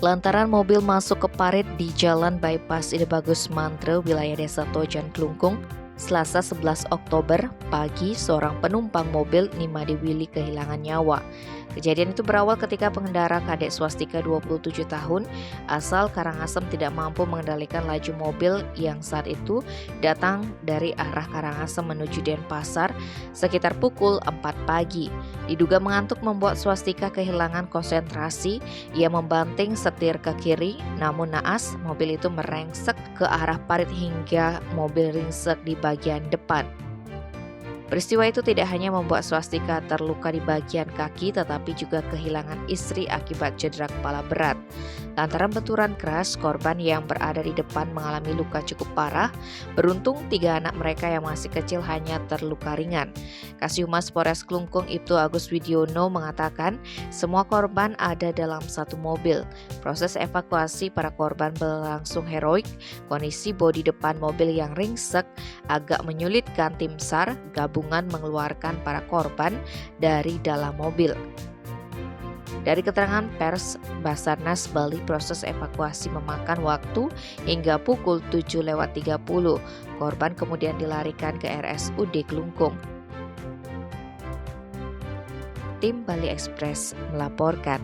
lantaran mobil masuk ke parit di Jalan Bypass Ide Bagus Mantre, wilayah Desa Tojan, Klungkung. Selasa 11 Oktober pagi, seorang penumpang mobil Nimade Willy kehilangan nyawa. Kejadian itu berawal ketika pengendara kadek swastika 27 tahun asal Karangasem tidak mampu mengendalikan laju mobil yang saat itu datang dari arah Karangasem menuju Denpasar sekitar pukul 4 pagi. Diduga mengantuk membuat swastika kehilangan konsentrasi. Ia membanting setir ke kiri, namun naas mobil itu merengsek ke arah parit hingga mobil ringsek di bagian depan. Peristiwa itu tidak hanya membuat swastika terluka di bagian kaki, tetapi juga kehilangan istri akibat cedera kepala berat. Lantaran benturan keras, korban yang berada di depan mengalami luka cukup parah. Beruntung 3 anak mereka yang masih kecil hanya terluka ringan. Kasihumas Polres Klungkung Ibtu Agus Widiono mengatakan semua korban ada dalam satu mobil. Proses evakuasi para korban berlangsung heroik. Kondisi bodi depan mobil yang ringsek agak menyulitkan tim SAR gabungan mengeluarkan para korban dari dalam mobil. Dari keterangan pers Basarnas Bali, proses evakuasi memakan waktu hingga pukul 7.30. Korban kemudian dilarikan ke RSUD Klungkung. Tim Bali Express melaporkan.